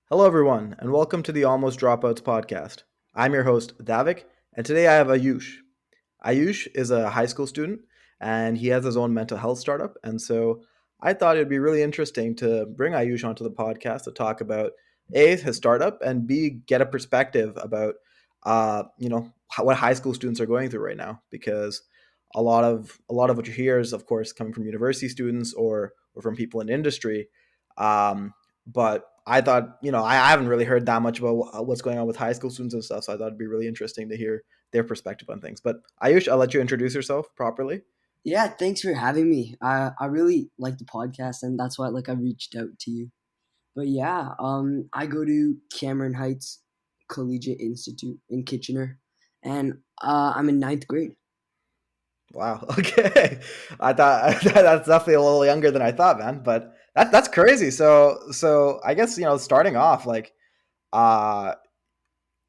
Hello, everyone, and welcome to the Almost Dropouts podcast. I'm your host, Daivik, and today I have Ayush. Ayush is a high school student, and he has his own mental health startup. And so I thought it'd be really interesting to bring Ayush onto the podcast to talk about A, his startup, and B, get a perspective about, what high school students are going through right now. Because a lot of what you hear is, of course, coming from university students or from people in industry. But I thought, I haven't really heard that much about what's going on with high school students and stuff. So I thought it'd be really interesting to hear their perspective on things. But Ayush, I'll let you introduce yourself properly. Yeah, thanks for having me. I really like the podcast, and that's why I reached out to you. But yeah, I go to Cameron Heights Collegiate Institute in Kitchener, and I'm in ninth grade. Wow. Okay. I thought that's definitely a little younger than I thought, man. But that's crazy. So I guess starting off, uh,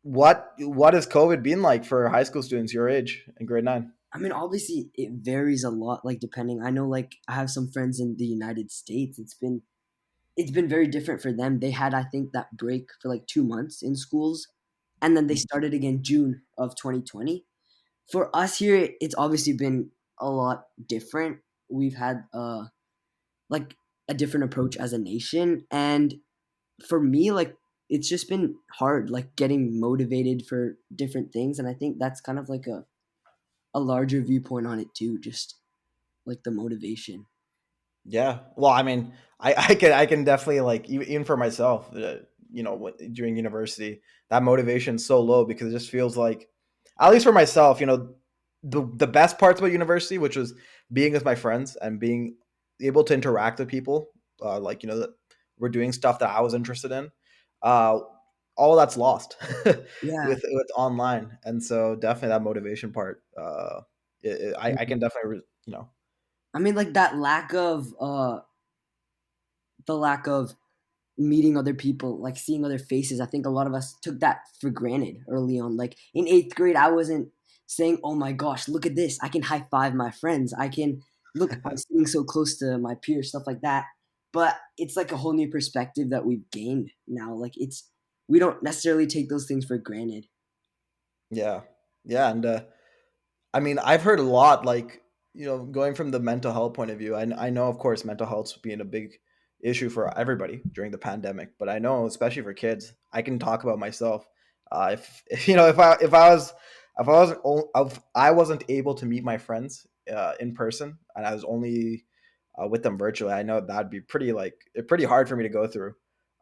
what has COVID been like for high school students your age in grade nine? I mean, obviously, it varies a lot. Depending, I know I have some friends in the United States. It's been very different for them. They had, I think, that break for 2 months in schools, and then they started again June of 2020. For us here, it's obviously been a lot different. We've had like a different approach as a nation, and for me, it's just been hard, getting motivated for different things, and I think that's kind of like a larger viewpoint on it too, just like the motivation. Yeah. Well, I mean, I can definitely even for myself, during university, that motivation's so low because it just feels like, at least for myself, the best parts about university, which was being with my friends and being able to interact with people, that we're doing stuff that I was interested in. Uh, all that's lost Yeah. with online, and so definitely that motivation part. I can definitely, I mean, that the lack of meeting other people, seeing other faces. I think a lot of us took that for granted early on. Like in eighth grade, I wasn't saying, "Oh my gosh, look at this! I can high five my friends. I can look. I'm sitting so close to my peers, stuff like that." But it's like a whole new perspective that we've gained now. We don't necessarily take those things for granted. yeah, yeah, and I mean, I've heard a lot, going from the mental health point of view. I know, of course, mental health's being a big issue for everybody during the pandemic, but I know, especially for kids, I can talk about myself. If if I wasn't able to meet my friends in person, and I was only with them virtually, I know that'd be pretty hard for me to go through.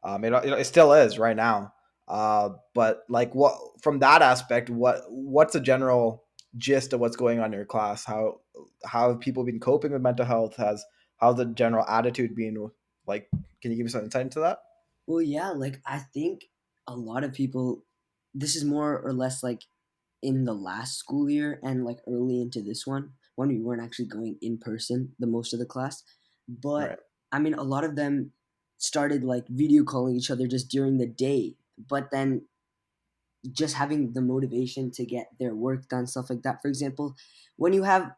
It still is right now. But like, what from that aspect, what's a general gist of what's going on in your class? How have people been coping with mental health? How's the general attitude been? Like, can you give me some insight into that? Well, yeah, I think a lot of people. This is more or less in the last school year and early into this one when we weren't actually going in person the most of the class. But Right. I mean, a lot of them started video calling each other just during the day, but then just having the motivation to get their work done, stuff like that. For example, when you have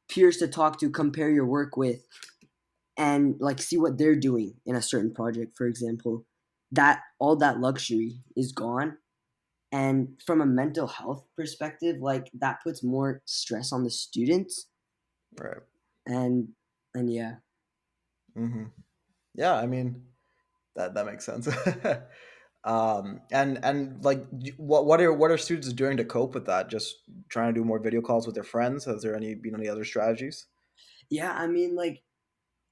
peers to talk to, compare your work with, and see what they're doing in a certain project, for example, that all that luxury is gone. And from a mental health perspective, that puts more stress on the students. Right. And yeah. Hmm. Yeah. I mean, that makes sense. And what are students doing to cope with that? Just trying to do more video calls with their friends. Has there been any other strategies? Yeah, I mean,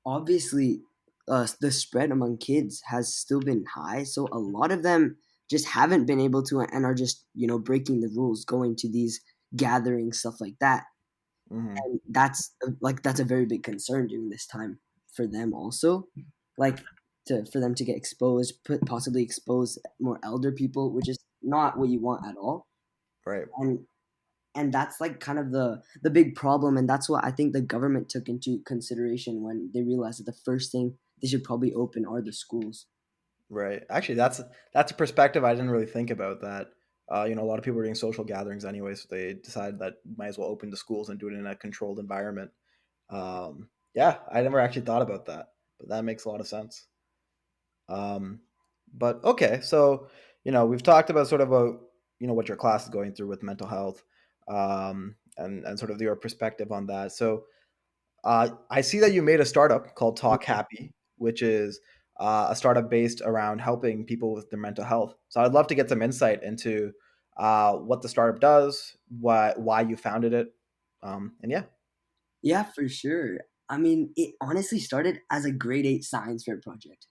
obviously, the spread among kids has still been high, so a lot of them just haven't been able to and are just breaking the rules, going to these gatherings, stuff like that. Hmm. And that's a very big concern during this time for them also, like for them to get exposed, possibly expose more elder people, which is not what you want at all. Right. And that's kind of the big problem, and that's what I think the government took into consideration when they realized that the first thing they should probably open are the schools. Right. Actually, that's a perspective I didn't really think about. That a lot of people are doing social gatherings anyway, so they decided that might as well open the schools and do it in a controlled environment. Yeah, I never actually thought about that, but that makes a lot of sense. Um, But okay, so we've talked about sort of what your class is going through with mental health, and sort of your perspective on that. So I see that you made a startup called Talk Yeah. Happy, which is a startup based around helping people with their mental health. So I'd love to get some insight into what the startup does, why you founded it, and yeah, Yeah, for sure. I mean, it honestly started as a grade 8 science fair project.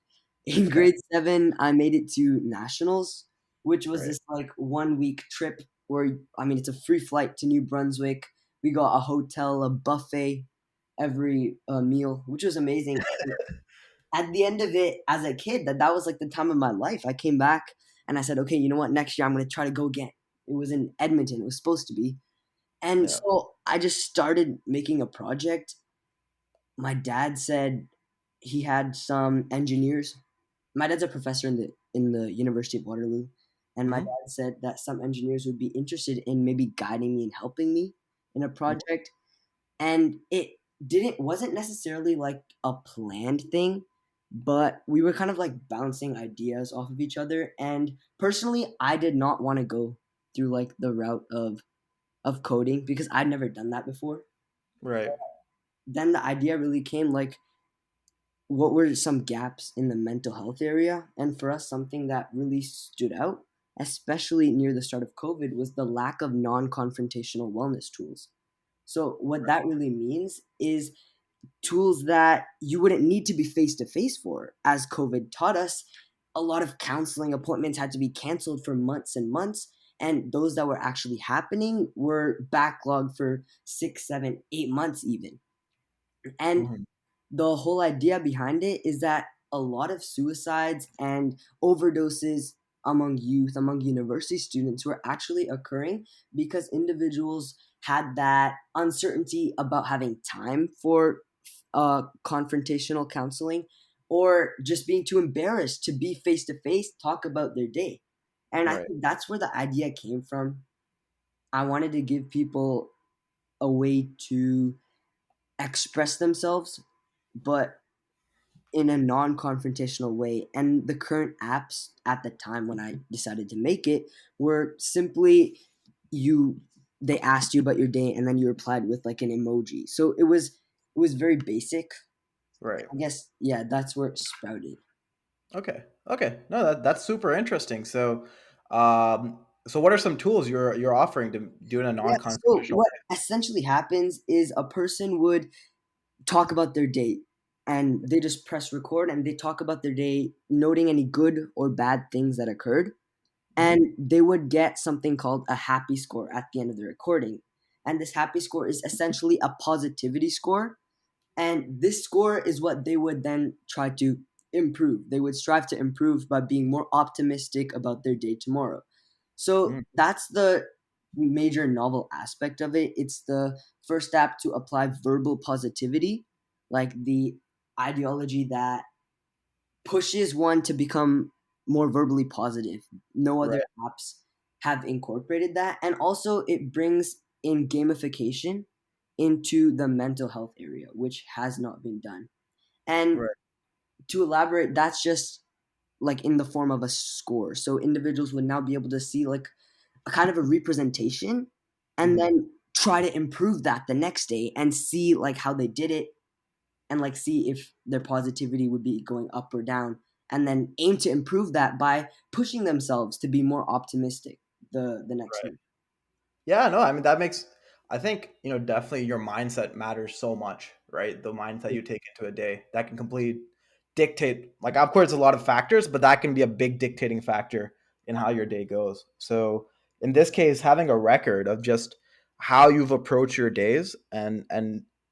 In okay, grade 7, I made it to nationals, which was right, this like 1 week trip where, I mean, it's a free flight to New Brunswick. We got a hotel, a buffet every meal, which was amazing. And at the end of it, as a kid, that was like the time of my life. I came back and I said, okay, you know what? Next year I'm going to try to go again. It was in Edmonton. It was supposed to be. And yeah, so I just started making a project. My dad said he had some engineers. My dad's a professor in the University of Waterloo, and my hmm dad said that some engineers would be interested in maybe guiding me and helping me in a project. And it didn't wasn't necessarily like a planned thing, but we were kind of like bouncing ideas off of each other. And personally, I did not want to go through like the route of coding because I'd never done that before. right, Then the idea really came like what were some gaps in the mental health area? And for us, something that really stood out, especially near the start of COVID, was the lack of non confrontational wellness tools. So, what that really means is tools that you wouldn't need to be face to face for. As COVID taught us, a lot of counseling appointments had to be canceled for months and months. And those that were actually happening were backlogged for 6, 7, 8 months, even. And hmm the whole idea behind it is that a lot of suicides and overdoses among youth, among university students, were actually occurring because individuals had that uncertainty about having time for confrontational counseling or just being too embarrassed to be face to face, talk about their day. And I right, think that's where the idea came from. I wanted to give people a way to express themselves, but in a non-confrontational way. And the current apps at the time when I decided to make it were simply you they asked you about your day and then you replied with like an emoji. So it was very basic. right. I guess yeah, that's where it sprouted. Okay. Okay. No, that's super interesting. So what are some tools you're offering to do in a Yeah, so non-confrontational what essentially happens is a person would talk about their day and they just press record and they talk about their day, noting any good or bad things that occurred. way? And they would get something called a happy score at the end of the recording. And this happy score is essentially a positivity score. And this score is what they would then try to improve. They would strive to improve by being more optimistic about their day tomorrow. So Mhm. that's the major novel aspect of it. It's the first step to apply verbal positivity, like the ideology that pushes one to become more verbally positive. No other Right. apps have incorporated that. And also, it brings in gamification into the mental health area, which has not been done. And Right. to elaborate, that's just like in the form of a score. So individuals would now be able to see like a kind of a representation and Mhm. then try to improve that the next day and see like how they did it and like see if their positivity would be going up or down and then aim to improve that by pushing themselves to be more optimistic the next Right. week. Yeah, no, I mean that makes I think, definitely your mindset matters so much, right? The mindset you take into a day that can completely dictate, like, of course a lot of factors, but that can be a big dictating factor in how your day goes. So, in this case, having a record of just how you've approached your days and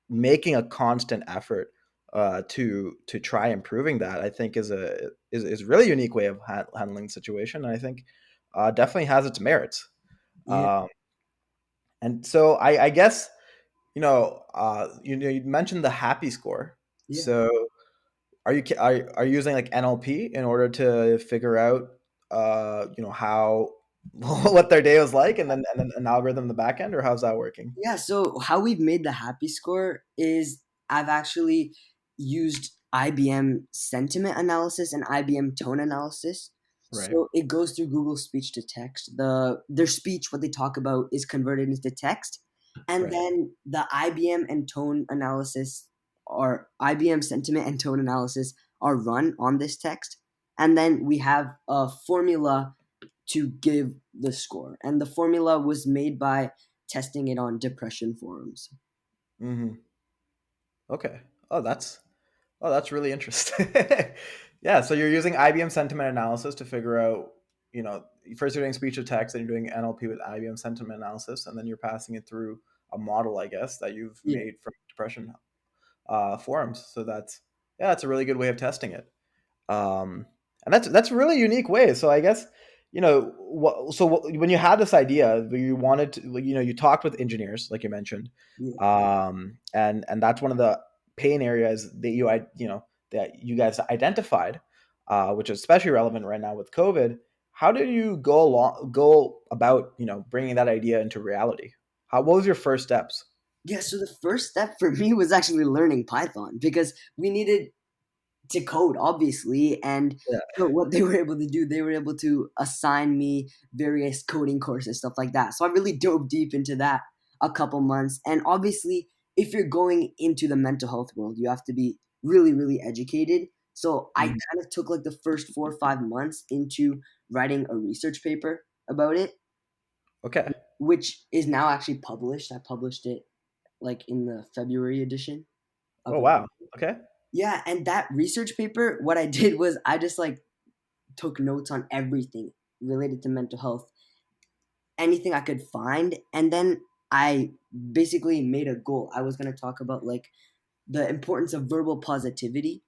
making a constant effort to try improving that, I think is really unique way of handling the situation, and I think definitely has its merits. Yeah, Um, and so I guess you mentioned the happy score. yeah. So are you using like NLP in order to figure out how what their day was like, and then an algorithm in the back end, or how's that working? Yeah, so how we've made the happy score is I've actually used IBM sentiment analysis and IBM tone analysis. Right. So it goes through Google speech to text. Their speech, what they talk about, is converted into text, and Right. then the IBM and tone analysis, or IBM sentiment and tone analysis, are run on this text, and then we have a formula to give the score. And the formula was made by testing it on depression forums. Hmm. Okay. Oh, that's really interesting. Yeah. So you're using IBM sentiment analysis to figure out, first you're doing speech to text, and you're doing NLP with IBM sentiment analysis, and then you're passing it through a model, I guess, that you've Yeah. made from depression forums. So that's a really good way of testing it. And that's a really unique way. So I guess when you had this idea, you wanted to, you talked with engineers, like you mentioned, Yeah. and that's one of the pain areas that that you guys identified, which is especially relevant right now with COVID. How did you go about bringing that idea into reality? What was your first steps? Yeah, so the first step for me was actually learning Python because we needed to code, obviously. And Yeah. so what they were able to do, they were able to assign me various coding courses, stuff like that. So I really dove deep into that a couple months. And obviously, if you're going into the mental health world, you have to be really, really educated. So I Mhm. kind of took like the first 4 or 5 months into writing a research paper about it, Okay. which is now actually published. I published it like in the February edition of Oh the wow. paper. Okay. Yeah, and that research paper, what I did was I just like took notes on everything related to mental health, anything I could find, and then I basically made a goal. I was going to talk about like the importance of verbal positivity,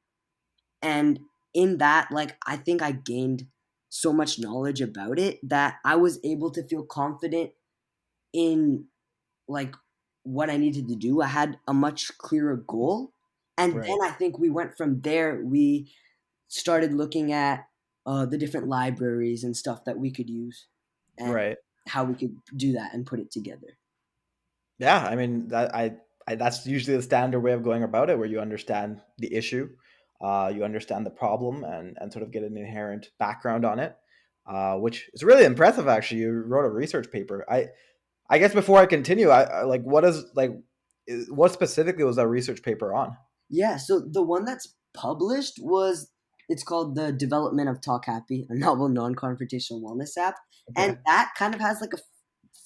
and in that, like, I think I gained so much knowledge about it that I was able to feel confident in like what I needed to do. I had a much clearer goal. And Right. then I think we went from there. We started looking at the different libraries and stuff that we could use and Right. how we could do that and put it together. Yeah, I mean that's usually the standard way of going about it, where you understand the issue, you understand the problem, and sort of get an inherent background on it, which is really impressive. Actually, you wrote a research paper. I guess before I continue, like what specifically was that research paper on? Yeah, so the one that's published was it's called The Development of Talk Happy, a novel non-confrontational wellness app. And Okay. that kind of has like a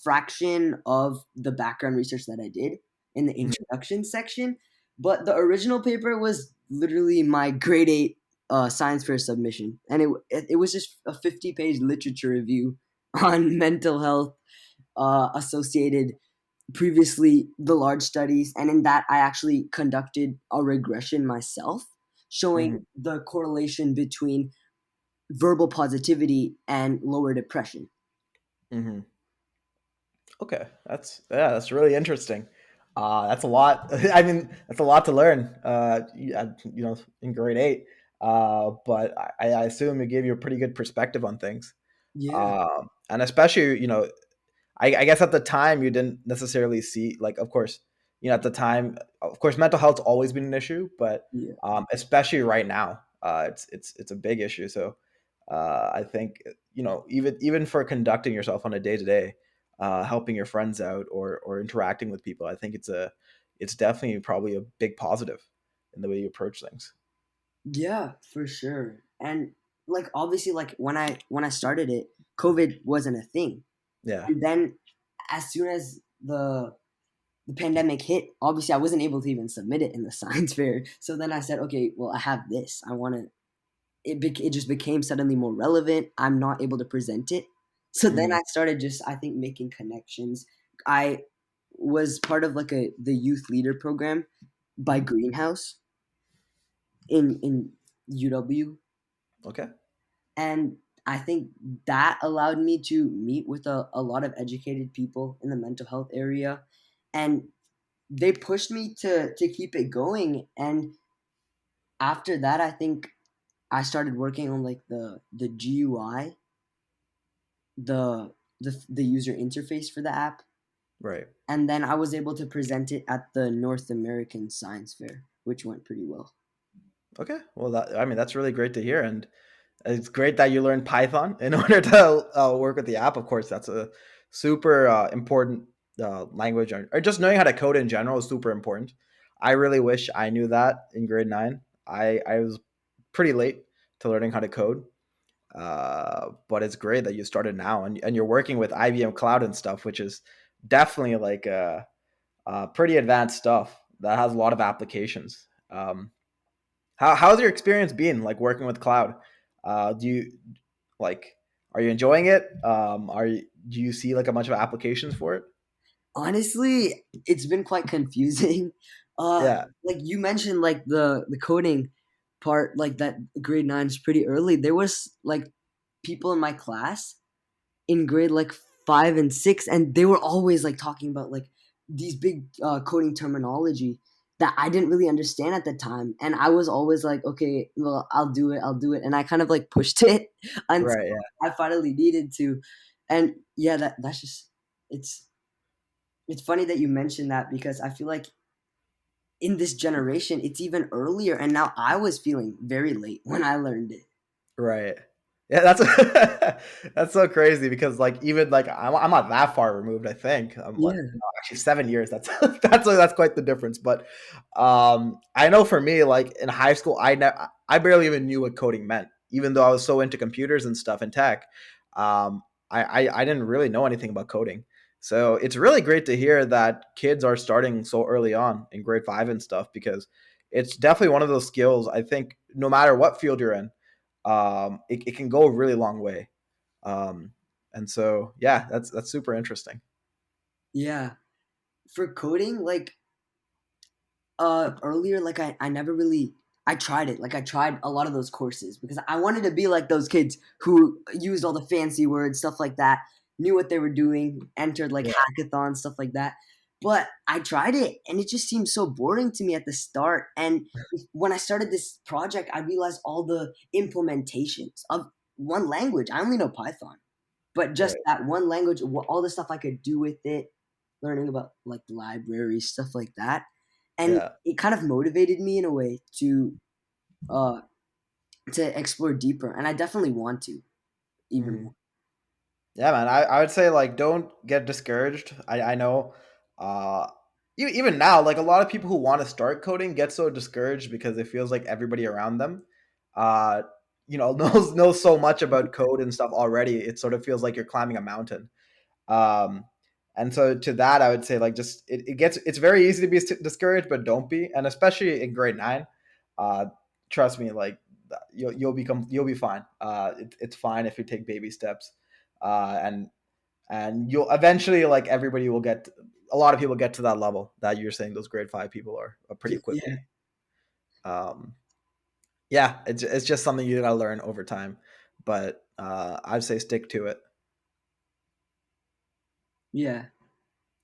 fraction of the background research that I did in the Mhm. introduction section. But the original paper was literally my grade 8 science fair submission. And it was just a 50-page literature review on mental health associated previously the large studies, and in that I actually conducted a regression myself Mhm. showing the correlation between verbal positivity and lower depression. Mhm. Okay, that's really interesting. That's a lot. I mean, that's a lot to learn. In grade 8. But I assume it gave you a pretty good perspective on things. Yeah, And especially, I guess at the time you didn't necessarily see, like, of course, at the time, of course, mental health's always been an issue, but yeah, especially right now, it's a big issue. So I think even for conducting yourself on a day to day, helping your friends out or interacting with people, I think it's definitely probably a big positive in the way you approach things. yeah, for sure. And like obviously like when I started it, COVID wasn't a thing. Yeah. And then as soon as the pandemic hit, obviously I wasn't able to even submit it in the science fair. So then I said, okay, well I have this. I want to it just became suddenly more relevant. I'm not able to present it. So then Hmm. I started just I think making connections. I was part of like the youth leader program by Hmm. Greenhouse in UW, Okay. and I think that allowed me to meet with a lot of educated people in the mental health area, and they pushed me to keep it going. And after that, I think I started working on like the GUI, the user interface for the app, Right. and then I was able to present it at the North American Science Fair, which went pretty well. Okay. Well, I mean, that's really great to hear. And It's great that you learned Python in order to work with the app. Of course, that's a super important language, or just knowing how to code in general is super important. I really wish I knew that in grade nine. I was pretty late to learning how to code, but it's great that you started now, and you're working with IBM Cloud and stuff, which is definitely like pretty advanced stuff that has a lot of applications. How's your experience been like working with cloud? Do you like are you enjoying it? Do you see like a bunch of applications for it? Honestly, it's been quite confusing. Yeah, Like you mentioned, like the coding part, like that grade nine is pretty early. There was like people in my class in grade like 5 and 6, and they were always like talking about like these big coding terminology that I didn't really understand at the time, and I was always like, okay, well, I'll do it, and I kind of like pushed it until right. I finally needed to, and yeah, that's just it's it's funny that you mentioned that because I feel like in this generation it's even earlier, and now I was feeling very late when I learned it. Right. Yeah, that's that's so crazy because like even like I'm not that far removed. I think I'm like Yeah, no, actually 7 years. That's that's quite the difference. But I know for me, like in high school, I barely even knew what coding meant, even though I was so into computers and stuff and tech. I didn't really know anything about coding. So it's really great to hear that kids are starting so early on in grade five and stuff because it's definitely one of those skills. I think no matter what field you're in, it can go a really long way. Um, and so, yeah, that's super interesting. yeah. For coding, like earlier, like I never really I tried it. Like I tried a lot of those courses because I wanted to be like those kids who used all the fancy words, stuff like that, knew what they were doing, entered like Yeah, hackathons, stuff like that. But I tried it and it just seemed so boring to me at the start. And when I started this project, I realized all the implementations of one language. I only know Python, but just right. that one language, all the stuff I could do with it, learning about like libraries, stuff like that, and Yeah. it kind of motivated me in a way uh to explore deeper, and I definitely want to even Mhm. more. Yeah, man. I would say like don't get discouraged. I know uh even now, like a lot of people who want to start coding get so discouraged because it feels like everybody around them uh knows so much about code and stuff already. It sort of feels like you're climbing a mountain. Um, and so to that, I would say like just it's very easy to be discouraged, but don't be. And especially in grade nine, uh, trust me, like you'll be fine. It's fine if you take baby steps, and you'll eventually like everybody will get. A lot of people get to that level that you're saying those grade five people are pretty Yeah, quickly. Um, yeah, it's just something you gotta learn over time, but I'd say stick to it. yeah.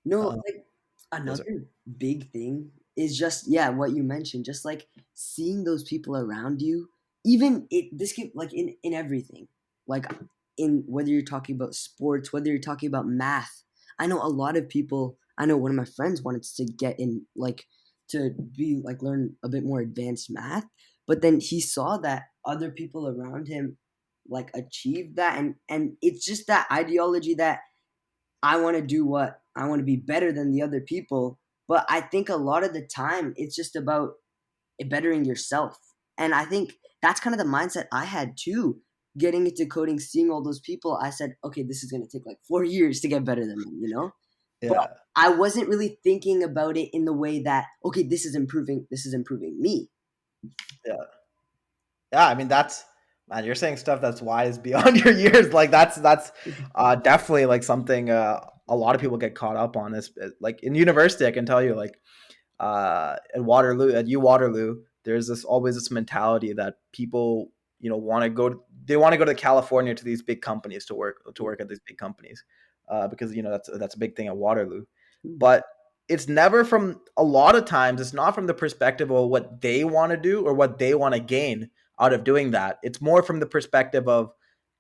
No, Uh, like yes, sir. another big thing is just yeah, what you mentioned, just like seeing those people around you, even it this can like in everything. Like in whether you're talking about sports, whether you're talking about math. I know a lot of people, I know one of my friends wanted to get in like to be like learn a bit more advanced math, but then he saw that other people around him like achieved that, and it's just that ideology that I want to do what I want to be better than the other people. But I think a lot of the time it's just about bettering yourself. And I think that's kind of the mindset I had too. Getting into coding, seeing all those people, I said, okay, this is going to take like 4 years to get better than them, you know? But Yeah, I wasn't really thinking about it in the way that, okay, this is improving me. yeah. Yeah, I mean that's man, you're saying stuff that's wise beyond your years. Like that's definitely like something a lot of people get caught up on. Is like in university, I can tell you, like at Waterloo, at U Waterloo, there's this always this mentality that people want to go. They want to go to California to these big companies to work at these big companies because that's a big thing at Waterloo, but it's never from a lot of times it's not from the perspective of what they want to do or what they want to gain out of doing that. It's more from the perspective of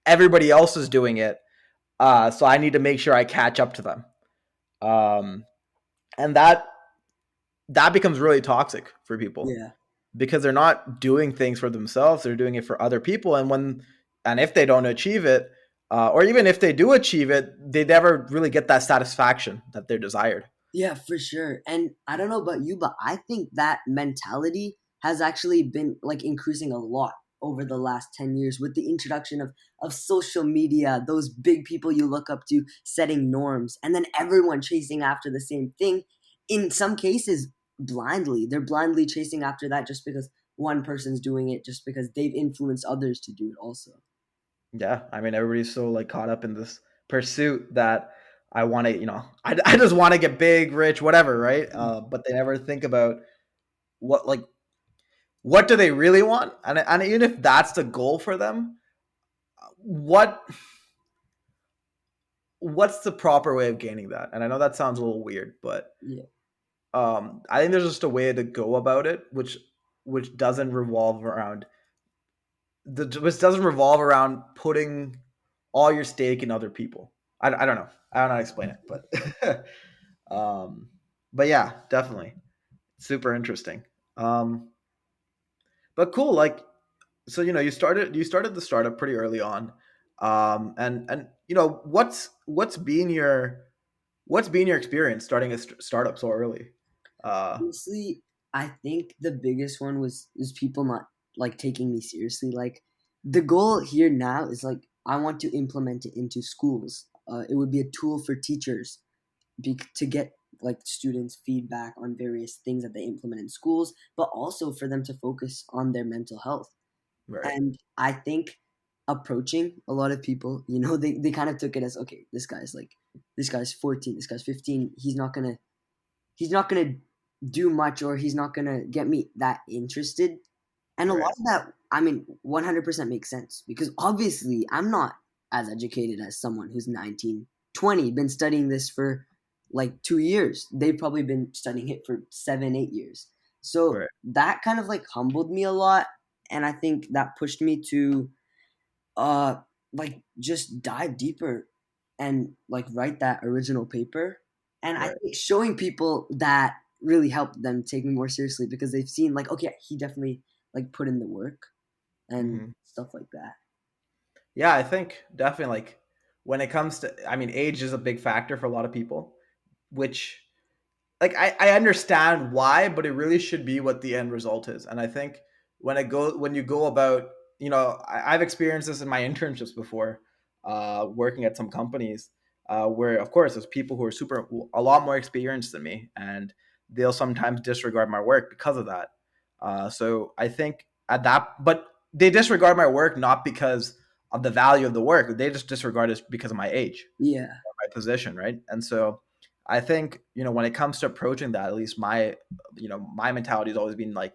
everybody else is doing it, so I need to make sure I catch up to them, um, and that becomes really toxic for people Yeah. because they're not doing things for themselves, they're doing it for other people. And when and if they don't achieve it, or even if they do achieve it, they never really get that satisfaction that they're desired. Yeah, for sure. And I don't know about you, but I think that mentality has actually been like increasing a lot over the last 10 years with the introduction of social media, those big people you look up to setting norms, and then everyone chasing after the same thing. In some cases, blindly. They're blindly chasing after that just because one person's doing it, just because they've influenced others to do it also. Yeah, I mean, everybody's so like caught up in this pursuit that I want to, I just want to get big, rich, whatever, right? But they never think about what like what do they really want, and even if that's the goal for them, what what's the proper way of gaining that? And I know that sounds a little weird, but Yeah. I think there's just a way to go about it, which doesn't revolve around which doesn't revolve around putting all your stake in other people. I don't know. I don't know how to explain it, um, but yeah, definitely super interesting. Um, but cool. Like, so you started the startup pretty early on, and what's been your experience starting a startup so early? Uh, Honestly, I think the biggest one was people not like taking me seriously. Like the goal here now is like I want to implement it into schools. It would be a tool for teachers to get like students feedback on various things that they implement in schools, but also for them to focus on their mental health. right, And I think approaching a lot of people, they kind of took it as okay, this guy's 14, this guy's 15, he's not gonna do much, or he's not gonna get me that interested. And a lot right, of that, I mean, 100% makes sense because obviously I'm not as educated as someone who's 19, 20, been studying this for like 2 years. They've probably been studying it for 7, 8 years. So right. that kind of like humbled me a lot. And I think that pushed me to uh like just dive deeper and like write that original paper. And I Right. think showing people that really helped them take me more seriously because they've seen like okay, he definitely like put in the work and Mhm. stuff like that. Yeah, I think definitely like when it comes to, I mean, age is a big factor for a lot of people, which like I understand why, but it really should be what the end result is. And I think when you go about, I've experienced this in my internships before, working at some companies, where of course there's people who are a lot more experienced than me, and they'll sometimes disregard my work because of that. So I think at that, but they disregard my work not because of the value of the work; they just disregard it because of my age, Yeah. my position, right? And so I think, when it comes to approaching that, at least my mentality has always been like,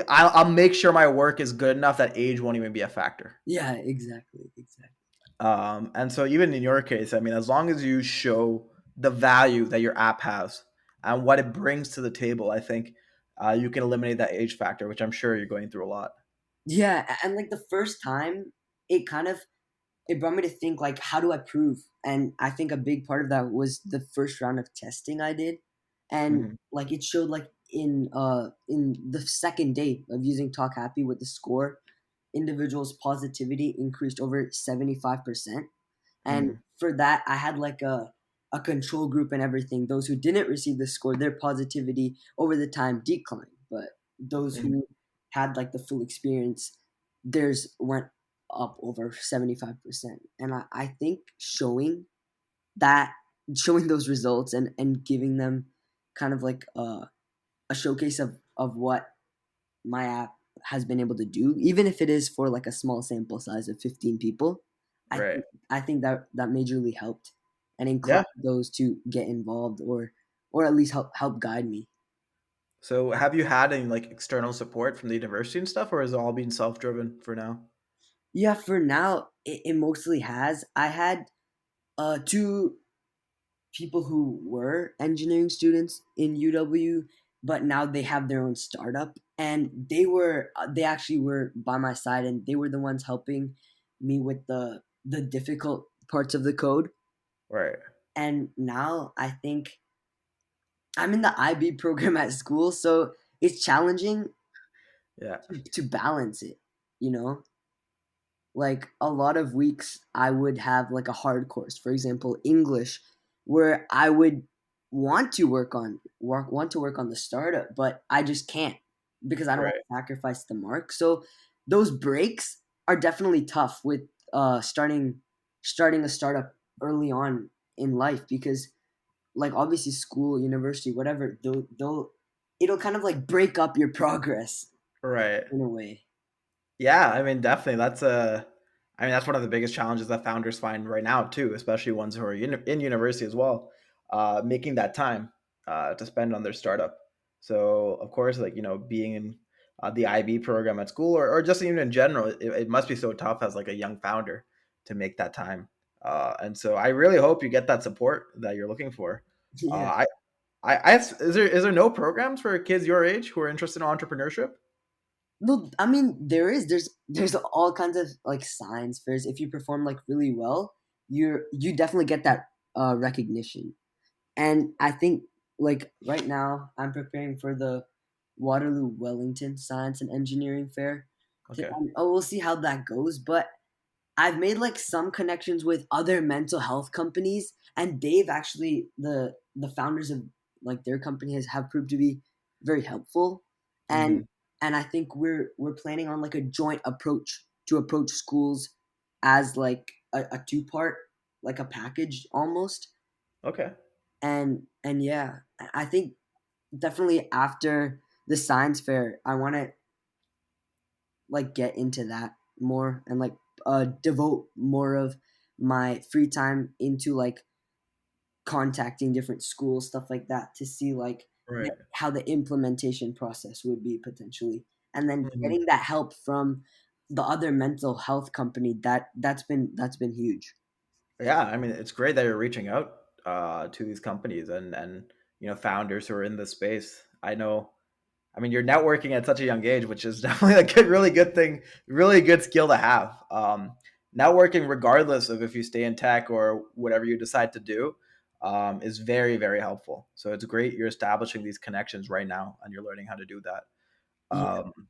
I'll make sure my work is good enough that age won't even be a factor. Yeah, exactly. Exactly. And so even in your case, I mean, as long as you show the value that your app has and what it brings to the table, I think you can eliminate that age factor, which I'm sure you're going through a lot. Yeah, and like the first time it kind of it brought me to think like how do I prove? And I think a big part of that was the first round of testing I did. And Hmm. like it showed like in the second day of using Talk Happy with the score, individuals' positivity increased over 75%. And Hmm. for that, I had like a control group and everything. Those who didn't receive the score, their positivity over the time declined. But those Hmm. who had like the full experience, theirs went up over 75%. And I think that, showing those results and giving them kind of like a showcase of what my app has been able to do, even if it is for like a small sample size of 15 people, I Right. think I think that majorly helped and Yeah. inclined those to get involved or at least help guide me. So have you had any like external support from the university and stuff, or has it all been self-driven for now? Yeah, for now it mostly has. I had two people who were engineering students in UW, but now they have their own startup, and they actually were by my side, and they were the ones helping me with the difficult parts of the code. Right. And now I think I'm in the IB program at school, so it's challenging Yeah. to balance it, you know? like a lot of weeks I would have like a hard course, for example, English, where I would want to work on the startup, but I just can't because I don't want Right. to sacrifice the mark. So those breaks are definitely tough with starting a startup early on in life because like obviously school, university, whatever, they'll it'll kind of like break up your progress Right. in a way. Yeah, I mean, definitely. I mean, that's one of the biggest challenges that founders find right now too, especially ones who are in university as well, making that time to spend on their startup. So, of course, like being in the IB program at school, or just even in general, it must be so tough as like a young founder to make that time. And so, I really hope you get that support that you're looking for. Yeah. Uh, is there no programs for kids your age who are interested in entrepreneurship? No, I mean there's all kinds of like science fairs. If you perform like really well, you definitely get that recognition. And I think like right now I'm preparing for the Waterloo Wellington Science and Engineering Fair. Okay. Oh, we'll see how that goes. But I've made like some connections with other mental health companies, and they've actually the founders of like their company have proved to be very helpful. And Hmm. I think we're planning on like a joint approach to approach schools as like a two part, like a package almost. Okay. And yeah, I think definitely after the science fair, I want to like get into that more and like devote more of my free time into like contacting different schools, stuff like that, to see like Right. how the implementation process would be potentially, and then Mhm. getting that help from the other mental health company that's been huge. Yeah, I mean, it's great that you're reaching out to these companies and founders who are in this space. I know. I mean, you're networking at such a young age, which is definitely a really good thing, really good skill to have. Networking, regardless of if you stay in tech or whatever you decide to do, is very, very helpful. So it's great you're establishing these connections right now, and you're learning how to do that. Yeah, Um,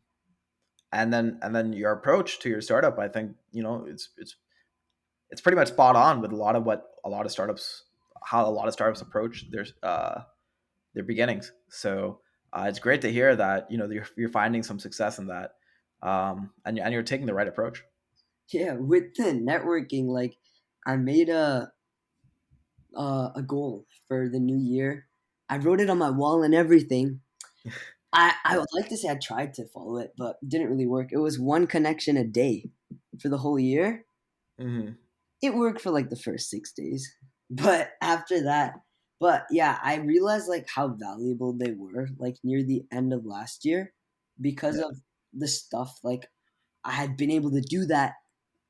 and then your approach to your startup, I think it's pretty much spot on with a lot of what a lot of startups how a lot of startups approach their beginnings. So it's great to hear that you're finding some success in that, and you're taking the right approach. yeah. With the networking, like I made a goal for the new year. I wrote it on my wall and everything. I Yeah. would like to say I tried to follow it, but didn't really work. It was one connection a day for the whole year. Hmm. It worked for like the first 6 days, but after that, but yeah, I realized like how valuable they were like near the end of last year because Yeah. of the stuff like I had been able to do that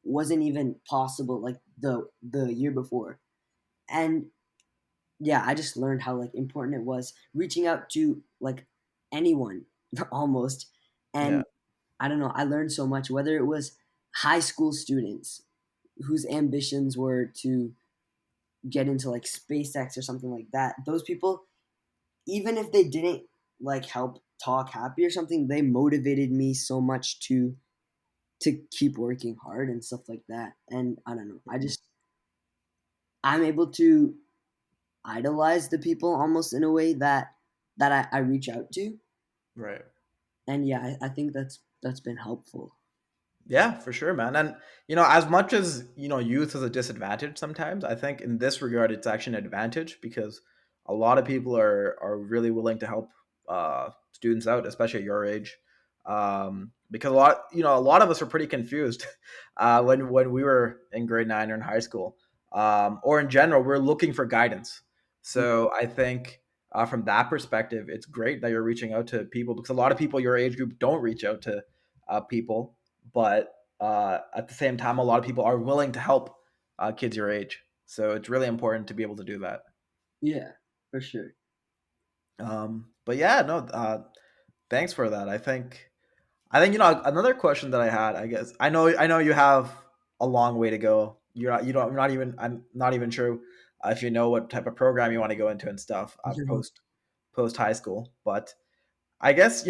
wasn't even possible like the year before. And yeah, I just learned how like important it was reaching out to like anyone almost. Yeah. And I don't know, I learned so much, whether it was high school students whose ambitions were to get into like SpaceX or something like that. Those people, even if they didn't like help Talk Happy or something, they motivated me so much to keep working hard and stuff like that. And I don't know, Mhm. I'm able to idolize the people almost in a way that I reach out to. Right. And yeah, I think that's been helpful. Yeah, for sure, man. And as much as youth is a disadvantage sometimes, I think in this regard it's actually an advantage because a lot of people are really willing to help students out, especially at your age. Because a lot of us are pretty confused when we were in grade 9 or in high school, or in general, we're looking for guidance. So I think from that perspective, it's great that you're reaching out to people because a lot of people your age group don't reach out to people, but at the same time, a lot of people are willing to help kids your age. So it's really important to be able to do that. Yeah, for sure. But yeah, no, thanks for that. I think another question that I had. I guess I know you have a long way to go. You're not you don't I'm not even I'm not even sure if you know what type of program you want to go into and stuff post high school. But I guess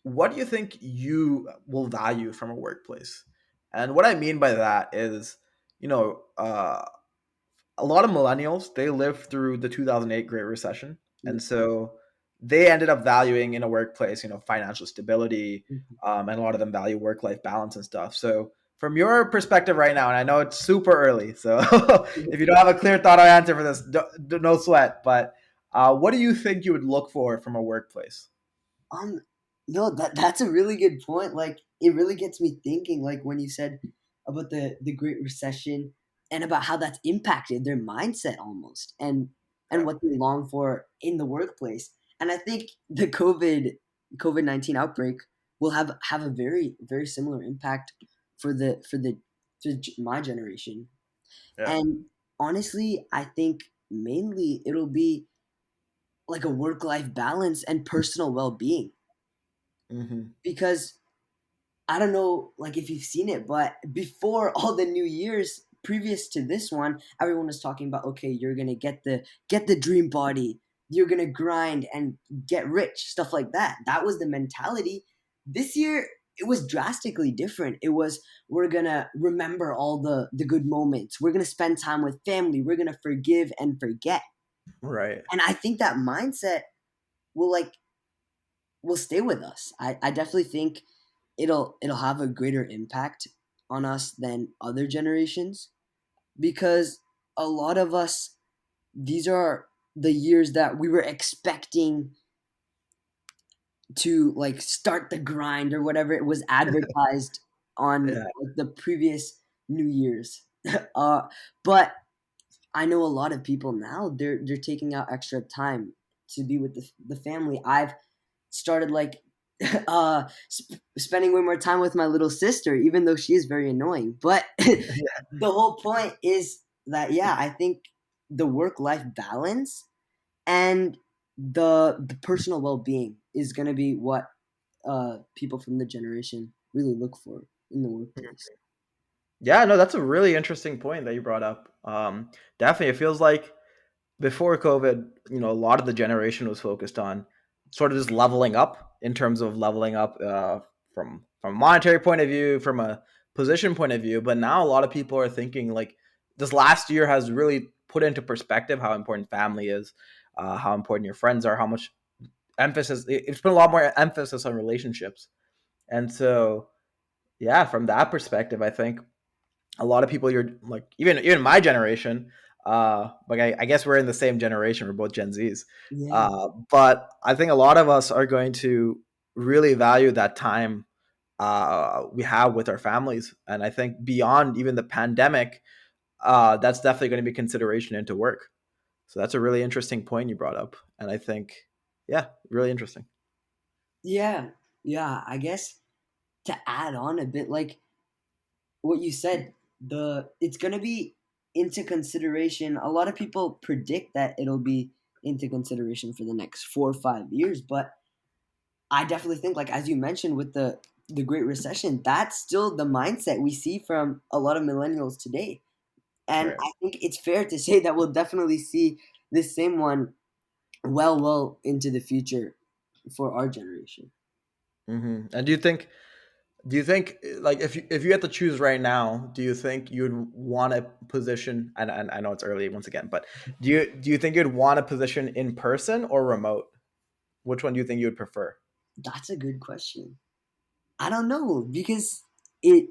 what do you think you will value from a workplace? And what I mean by that is, you know, a lot of millennials, they lived through the 2008 Great Recession, Yeah. and so they ended up valuing in a workplace, financial stability, Mhm. and a lot of them value work life balance and stuff. So from your perspective right now, and I know it's super early, so if you don't have a clear thought or answer for this, no sweat. But what do you think you would look for from a workplace? Um, no, that's a really good point. Like, it really gets me thinking. Like when you said about the Great Recession and about how that's impacted their mindset almost, and Yeah. what they long for in the workplace. And I think the COVID-19 outbreak will have a very similar impact for my generation. Yeah. And honestly, I think mainly it'll be like a work life balance and personal well being Hmm. because I don't know, like if you've seen it, but before all the New Year's previous to this one, everyone was talking about, okay, you're gonna get the dream body, you're gonna grind and get rich, stuff like that. That was the mentality. This year, it was drastically different. It was we're gonna remember all the good moments. We're gonna spend time with family. We're gonna forgive and forget. Right. And I think that mindset will like will stay with us. I definitely think it'll have a greater impact on us than other generations because a lot of us these are the years that we were expecting to like start the grind or whatever it was advertised on Yeah. like the previous New Year's. uh, but I know a lot of people now they're taking out extra time to be with the family. I've started like spending way more time with my little sister, even though she is very annoying. But the whole point is that yeah, I think the work life balance and the personal well being is gonna be what people from the generation really look for in the workplace. Yeah, no, that's a really interesting point that you brought up. Definitely, it feels like before COVID, a lot of the generation was focused on sort of just leveling up in terms of leveling up from a monetary point of view, from a position point of view. But now a lot of people are thinking like this last year has really put into perspective how important family is, how important your friends are, how much emphasis it's put a lot more emphasis on relationships. And so, yeah, from that perspective, I think a lot of people you're like even my generation, like I guess we're in the same generation, we're both Gen Z's, Yeah. but I think a lot of us are going to really value that time we have with our families, and I think beyond even the pandemic, that's definitely going to be consideration into work. So that's a really interesting point you brought up, and I think, yeah, really interesting. Yeah. Yeah. I guess to add on a bit, like what you said, the it's gonna be into consideration. A lot of people predict that it'll be into consideration for the next 4 or 5 years, but I definitely think, like as you mentioned, with the Great Recession, that's still the mindset we see from a lot of millennials today. And Right. I think it's fair to say that we'll definitely see this same one well into the future for our generation. And do you think like if you had to choose right now, do you think you'd want a position, and I know it's early once again, but do you think you'd want a position in person or remote? Which one do you think you would prefer? That's a good question. I don't know because it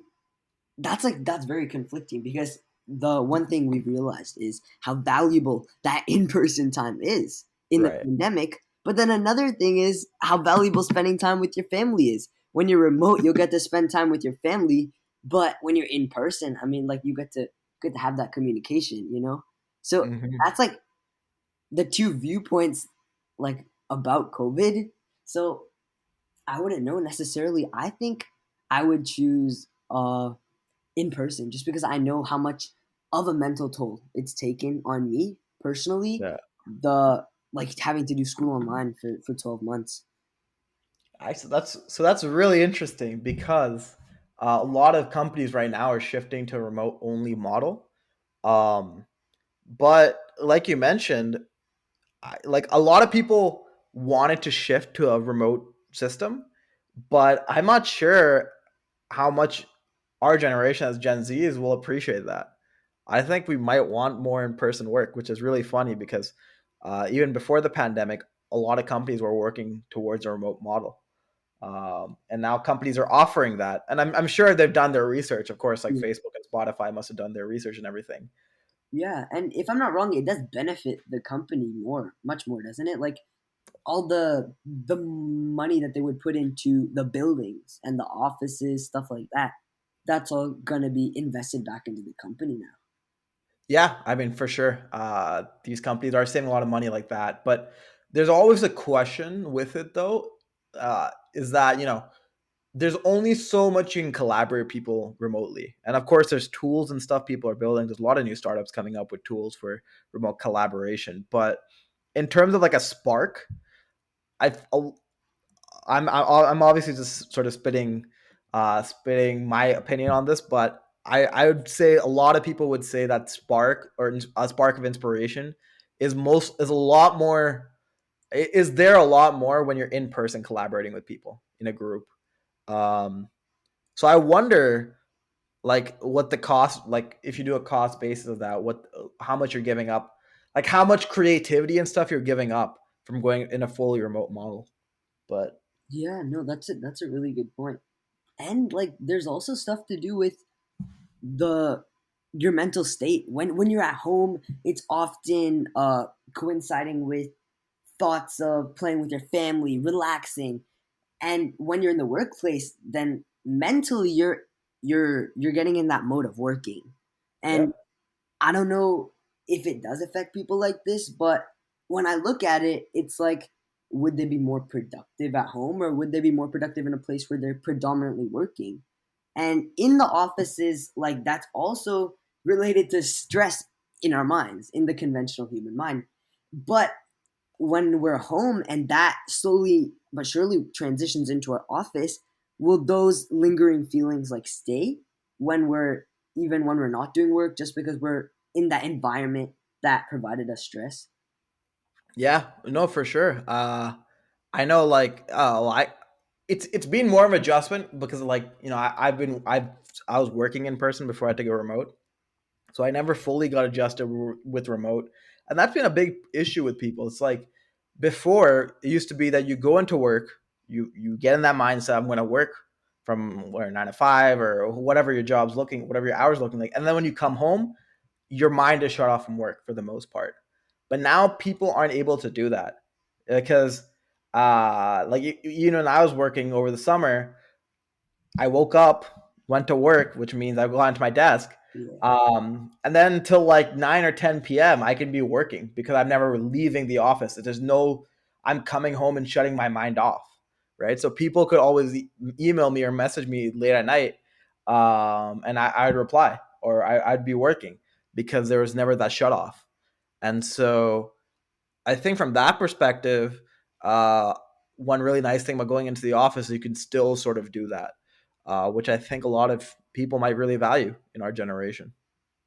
that's very conflicting because the one thing we've realized is how valuable that in-person time is in the Right. pandemic, but then another thing is how valuable spending time with your family is. When you're remote you'll get to spend time with your family, but when you're in person, I mean, like you get to have that communication. So Hmm. that's like the two viewpoints like about COVID. So I wouldn't know necessarily. I think I would choose in person just because I know how much of a mental toll it's taken on me personally. Yeah. The like having to do school online for 12 months. So that's really interesting because a lot of companies right now are shifting to a remote only model. Um, but like you mentioned, like a lot of people wanted to shift to a remote system, but I'm not sure how much. our generation as Gen Zs will appreciate that. I think we might want more in person work, which is really funny because even before the pandemic, a lot of companies were working towards a remote model. And now companies are offering that. And I'm sure they've done their research. Of course, like Yeah. Facebook and Spotify must have done their research and everything. Yeah, and if I'm not wrong, it does benefit the company more, much more, doesn't it? Like all the money that they would put into the buildings and the offices, stuff like that, that's all gonna be invested back into the company now. Yeah, I mean, for sure. These companies are saving a lot of money like that. But there's always a question with it, though, is that, there's only so much you can collaborate with people remotely. And of course, there's tools and stuff people are building. There's a lot of new startups coming up with tools for remote collaboration. But in terms of like a spark, I I'm obviously just sort of spitting my opinion on this, but I would say a lot of people would say that spark or a spark of inspiration is a lot more is there a lot more when you're in person collaborating with people in a group. Um, so I wonder like what the cost like if you do a cost basis of that, what how much you're giving up, like how much creativity and stuff you're giving up from going in a fully remote model. But Yeah, no, that's it. That's a really good point. And like, there's also stuff to do with the your mental state when you're at home. It's often coinciding with thoughts of playing with your family, relaxing, and when you're in the workplace, then mentally you're getting in that mode of working. yeah. And I don't know if it does affect people like this, but when I look at it, it's like, would they be more productive at home, or would they be more productive in a place where they're predominantly working? And in the offices, like, that's also related to stress in our minds, in the conventional human mind. But when we're home and that slowly but surely transitions into our office, will those lingering feelings like stay when we're even when we're not doing work, just because we're in that environment that provided us stress? Yeah, no, for sure. I know, like, it's been more of an adjustment because, like, I was working in person before I had to go remote, so I never fully got adjusted with remote, and that's been a big issue with people. It's like before it used to be that you go into work, you get in that mindset. I'm going to work from where 9 to 5 or whatever your job's looking, whatever your hours looking like, and then when you come home your mind is shut off from work for the most part. But now people aren't able to do that because, like when I was working over the summer, I woke up, went to work, which means I go onto my desk, Yeah. and then until like 9 or 10 p.m. I can be working because I'm never leaving the office. There's no, I'm coming home and shutting my mind off, right? So people could always email me or message me late at night, and I'd reply or I'd be working because there was never that shut off. And so I think from that perspective, uh, one really nice thing about going into the office is you can still sort of do that, which I think a lot of people might really value in our generation.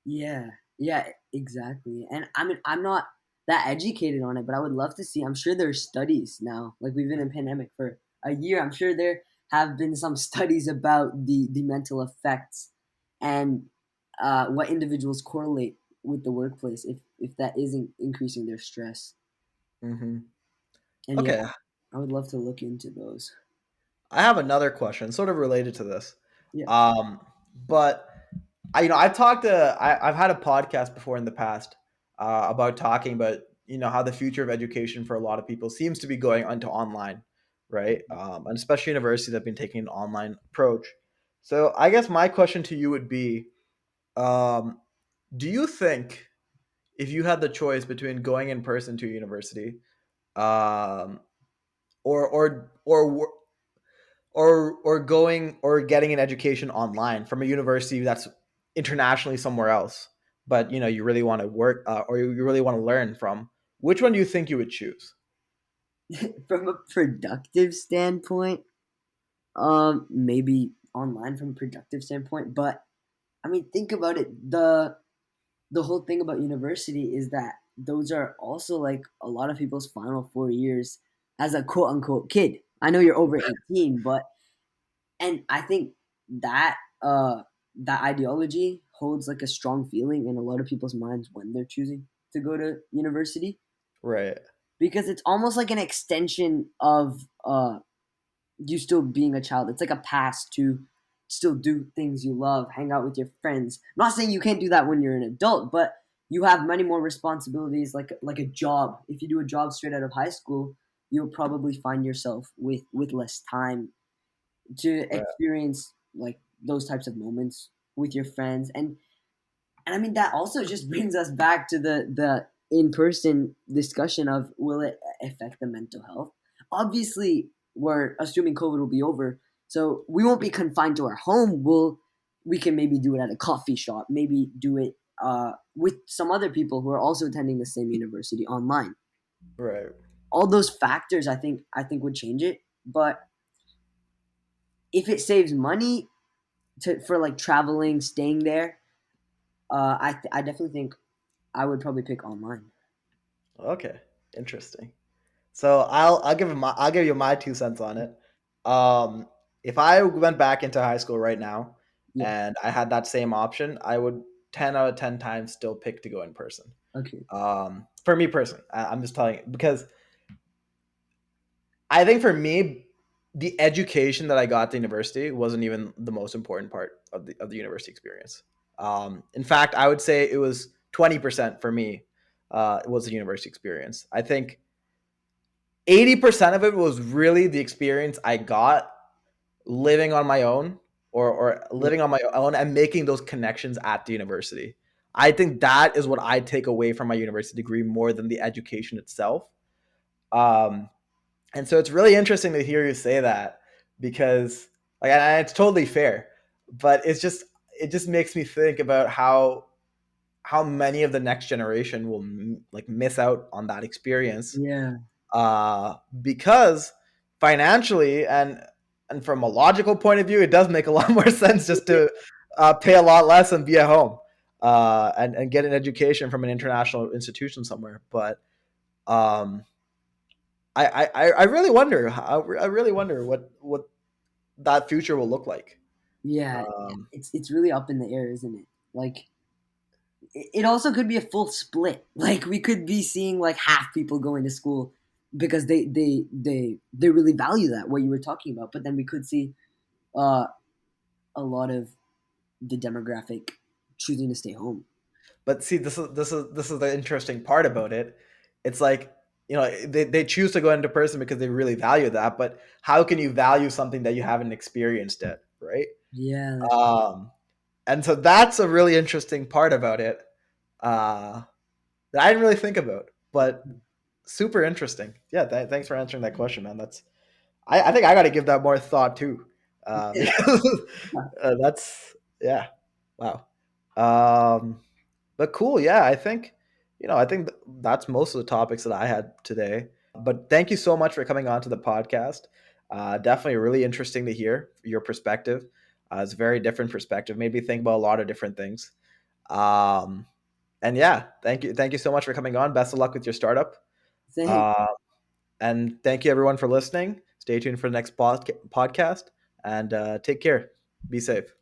Yeah, yeah, exactly. And I mean, I'm not that educated on it, but I would love to see. I'm sure there's studies now. Like, we've been in pandemic for a year. I'm sure there have been some studies about the mental effects and what individuals correlate with the workplace if that isn't increasing their stress. Hmm. And yeah, Okay, I would love to look into those. I have another question, sort of related to this, Yeah. but I've had a podcast before in the past about talking about how the future of education for a lot of people seems to be going onto online, right? And especially universities have been taking an online approach. So I guess my question to you would be, um, do you think if you had the choice between going in person to a university, um, or going or getting an education online from a university that's internationally somewhere else, but you really want to work or you really want to learn from, which one do you think you would choose? From a productive standpoint, maybe online from a productive standpoint, but I mean, think about it. The whole thing about university is that those are also like a lot of people's final 4 years as a quote unquote kid. I know you're over 18, but and I think that that ideology holds like a strong feeling in a lot of people's minds when they're choosing to go to university, Right. because it's almost like an extension of you still being a child. It's like a pass to still do things you love, hang out with your friends. I'm not saying you can't do that when you're an adult, but you have many more responsibilities, like a job. If you do a job straight out of high school, you'll probably find yourself with less time to Right. experience like those types of moments with your friends. And I mean, that also just brings us back to the in person discussion of, will it affect the mental health? Obviously, we're assuming COVID will be over, so we won't be confined to our home. We can maybe do it at a coffee shop, maybe do it with some other people who are also attending the same university online. Right. All those factors, I think would change it. But if it saves money for like traveling, staying there, I definitely think I would probably pick online. Okay. Interesting. So I'll give you my 2 cents on it. Um, if I went back into high school right now Yeah. and I had that same option, I would 10 out of 10 times still pick to go in person. Okay. For me personally, I'm just telling you because I think for me, the education that I got at the university wasn't even the most important part of the university experience. In fact, I would say it was 20% for me. It was the university experience. I think 80% of it was really the experience I got living on my own or Yeah. living on my own and making those connections at the university. I think that is what I take away from my university degree more than the education itself. Um, and so it's really interesting to hear you say that because like and it's totally fair, but it just makes me think about how many of the next generation will like miss out on that experience Yeah. because financially and from a logical point of view, it does make a lot more sense just to pay a lot less and be at home and get an education from an international institution somewhere. But um, I really wonder. I really wonder what that future will look like. Yeah. Um, It's really up in the air, isn't it? Like it also could be a full split. Like we could be seeing like half people going to school because they really value that, what you were talking about. But then we could see uh a lot of the demographic choosing to stay home. but see, this is the interesting part about it. It's like they choose to go into person because they really value that. But how can you value something that you haven't experienced yet, right? Yeah, that's Um, and so that's a really interesting part about it uh, that I didn't really think about, but super interesting. Yeah, thanks for answering that question, man. I think I got to give that more thought too, because that's yeah, wow. Um, but cool, yeah. I think that's most of the topics that I had today. But thank you so much for coming on to the podcast. Definitely really interesting to hear your perspective. It's a very different perspective. Made me think about a lot of different things. Um, and yeah, thank you so much for coming on. Best of luck with your startup. same. Uh, and thank you everyone for listening. Stay tuned for the next podcast and take care. Be safe.